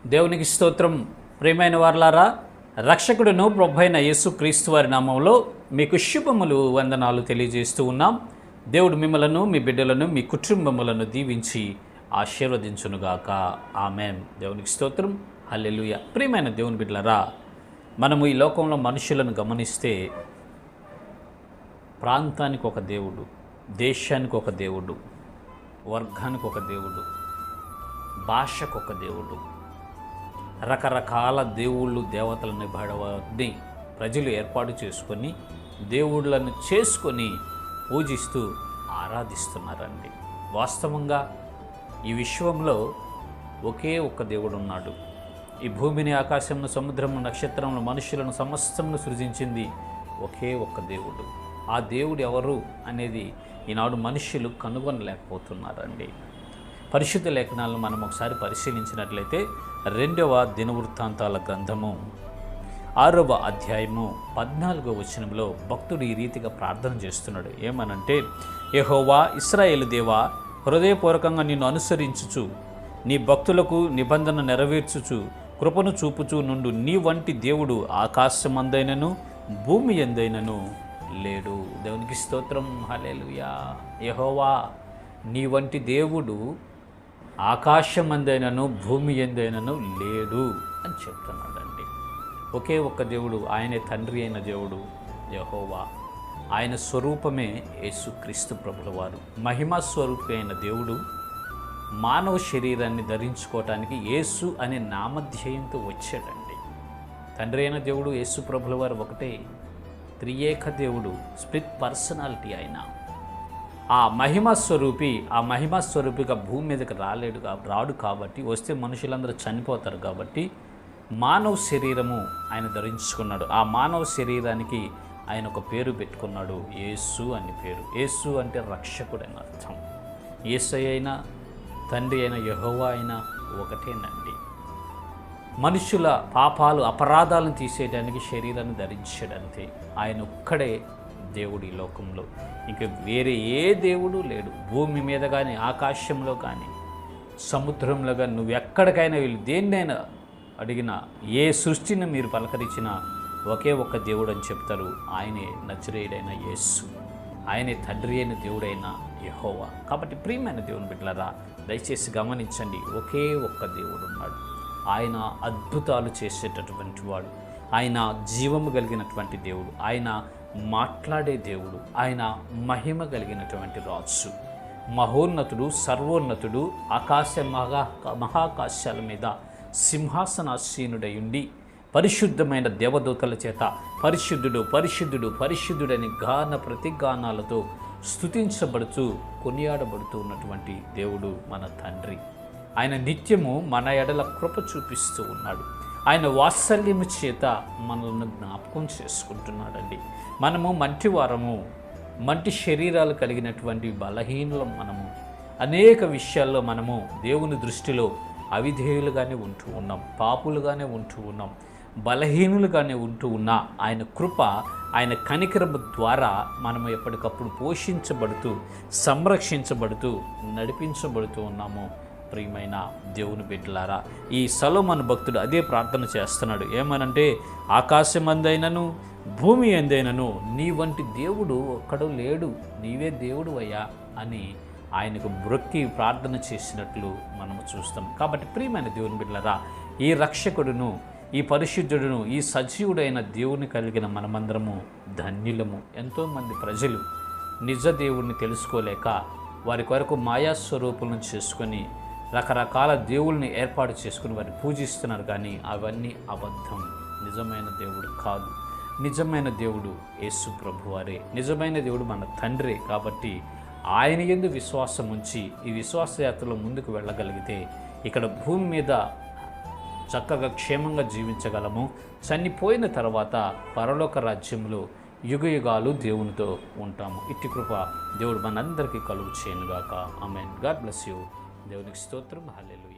దేవునికి స్తోత్రం. ప్రియమైన వారలారా, రక్షకుడును ప్రభువైన యేసుక్రీస్తు వారి నామంలో మీకు శుభములు, వందనాలు తెలియజేస్తూ ఉన్నాం. దేవుడు మిమ్మలను, మీ బిడ్డలను, మీ కుటుంబములను దీవించి ఆశీర్వదించునుగాక. ఆమేన్. దేవునికి స్తోత్రం. హల్లెలూయా. ప్రియమైన దేవుని బిడ్డలారా, మనము ఈ లోకంలో మనుషులను గమనిస్తే ప్రాంతానికి ఒక దేవుడు, దేశానికి ఒక దేవుడు, వర్గానికి ఒక దేవుడు, భాషకు ఒక దేవుడు, రకరకాల దేవుళ్ళు దేవతలని బడవని ప్రజలు ఏర్పాటు చేసుకొని దేవుళ్ళను చేసుకొని పూజిస్తూ ఆరాధిస్తున్నారండి. వాస్తవంగా ఈ విశ్వంలో ఒకే ఒక్క దేవుడు ఉన్నాడు. ఈ భూమిని, ఆకాశమును, సముద్రము, నక్షత్రమును, మనుషులను సమస్తమును సృజించింది ఒకే ఒక్క దేవుడు. ఆ దేవుడు ఎవరు అనేది ఈనాడు మనుషులు కనుగొనలేకపోతున్నారండి. పరిశుద్ధ లేఖనాలను మనం ఒకసారి పరిశీలించినట్లయితే 2వ దినవృత్తాంతాల గ్రంథము 6వ అధ్యాయము 14వ వచనంలో భక్తుడు ఈ రీతిగా ప్రార్థన చేస్తున్నాడు. ఏమనంటే, యెహోవా ఇశ్రాయేలు దేవా, హృదయపూర్వకంగా నిన్ను అనుసరించుచు నీ భక్తులకు నిబంధన నెరవేర్చుచు కృపను చూపుచు నుండు నీ వంటి దేవుడు ఆకాశమందైనను భూమి ఎందైనను లేడు. దేవునికి స్తోత్రం. హల్లెలూయా. యెహోవా, నీ వంటి దేవుడు ఆకాశమందైనను భూమి ఎందైనను లేడు అని చెప్తున్నాడండి. ఒకే ఒక్క దేవుడు, ఆయనే తండ్రి అయిన దేవుడు యెహోవా. ఆయన స్వరూపమే యేసుక్రీస్తు ప్రభుల వారు. మహిమా స్వరూపి అయిన దేవుడు మానవ శరీరాన్ని ధరించుకోవటానికి యేసు అనే నామధ్యేయంతో వచ్చాడండి. తండ్రి అయిన దేవుడు యేసు ప్రభుల వారు ఒకటే, త్రియేక దేవుడు, స్ప్లిట్ పర్సనాలిటీ ఆయన. ఆ మహిమా స్వరూపిగా భూమి మీదకి రాడు కాబట్టి, వస్తే మనుషులందరూ చనిపోతారు కాబట్టి మానవ శరీరము ఆయన ధరించుకున్నాడు. ఆ మానవ శరీరానికి ఆయన ఒక పేరు పెట్టుకున్నాడు, యేసు అని పేరు. యేసు అంటే రక్షకుడు అని అర్థం. యేసయ్య అయినా తండ్రి అయిన యెహోవా అయినా ఒకటేనండి. మనుషుల పాపాలు, అపరాధాలను తీసేయడానికి శరీరాన్ని ధరించడంతే. ఆయన ఒక్కడే దేవుడు ఈ లోకంలో. ఇంకా వేరే ఏ దేవుడు లేడు. భూమి మీద కానీ, ఆకాశంలో కానీ, సముద్రంలో కానీ, నువ్వు ఎక్కడికైనా వెళ్ళి దేన్నైనా అడిగినా, ఏ సృష్టిని మీరు పలకరించినా ఒకే ఒక్క దేవుడు అని చెప్తారు. ఆయనే నజరేయుడైన యేసు. ఆయనే తండ్రి అయిన దేవుడైన యెహోవా. కాబట్టి ప్రియమైన దేవుని బిడ్డలారా, దయచేసి గమనించండి, ఒకే ఒక్క దేవుడు ఉన్నాడు. ఆయన అద్భుతాలు చేసేటటువంటి వాడు. ఆయన జీవము కలిగినటువంటి దేవుడు. ఆయన మాట్లాడే దేవుడు. ఆయన మహిమ కలిగినటువంటి రాజు, మహోన్నతుడు, సర్వోన్నతుడు. మహాకాశాల మీద సింహాసనాసీనుడై ఉండి పరిశుద్ధమైన దేవదూతల చేత పరిశుద్ధుడు, పరిశుద్ధుడు, పరిశుద్ధుడని గాన ప్రతిగానాలతో స్తుతించబడుతూ కొనియాడబడుతూ ఉన్నటువంటి దేవుడు మన తండ్రి. ఆయన నిత్యము మన ఎడల కృప చూపిస్తూ ఉన్నాడు. ఆయన వాత్సల్యము చేత మనల్ని జ్ఞాపకం చేసుకుంటున్నాడండి. మనము మంటివారము, మంటి శరీరాలు కలిగినటువంటి బలహీనులం. మనము అనేక విషయాల్లో మనము దేవుని దృష్టిలో అవిధేయులుగానే ఉంటూ ఉన్నాం, పాపులుగానే ఉంటూ ఉన్నాం, బలహీనులుగానే ఉంటూ ఉన్నా ఆయన కృప, ఆయన కనికరము ద్వారా మనము ఎప్పటికప్పుడు పోషించబడుతూ, సంరక్షించబడుతూ, నడిపించబడుతూ ఉన్నాము. ప్రియమైన దేవుని బిడ్డలారా, ఈ సొలొమోను భక్తుడు అదే ప్రార్థన చేస్తున్నాడు. ఏమనంటే, ఆకాశమందైనను భూమి ఎందైనను నీ వంటి దేవుడు ఒక్కడు లేడు, నీవే దేవుడు అయ్యా అని ఆయనకు బ్రొక్కి ప్రార్థన చేసినట్లు మనము చూస్తాం. కాబట్టి ప్రియమైన దేవుని బిడ్డలారా, ఈ రక్షకుడును, ఈ పరిశుద్ధుడును, ఈ సజీవుడైన దేవుని కలిగిన మనమందరము ధన్యులము. ఎంతోమంది ప్రజలు నిజ దేవుణ్ణి తెలుసుకోలేక వారి కొరకు మాయాస్వరూపులను చేసుకొని రకరకాల దేవుల్ని ఏర్పాటు చేసుకుని వారిని పూజిస్తున్నారు. కానీ అవన్నీ అబద్ధం. నిజమైన దేవుడు కాదు. నిజమైన దేవుడు యేసు ప్రభువారే. నిజమైన దేవుడు మన తండ్రే. కాబట్టి ఆయన యందు విశ్వాసం ఉంచి ఈ విశ్వాసయాత్రలో ముందుకు వెళ్ళగలిగితే ఇక్కడ భూమి మీద చక్కగా క్షేమంగా జీవించగలము. చనిపోయిన తర్వాత పరలోక రాజ్యంలో యుగయుగాలు దేవునితో ఉంటాము. ఇట్టి కృప దేవుడు మనందరికీ కలుగు చేయనుగాక. ఆమేన్. God bless you. దేవునికి స్తోత్రం. హల్లెలూయా.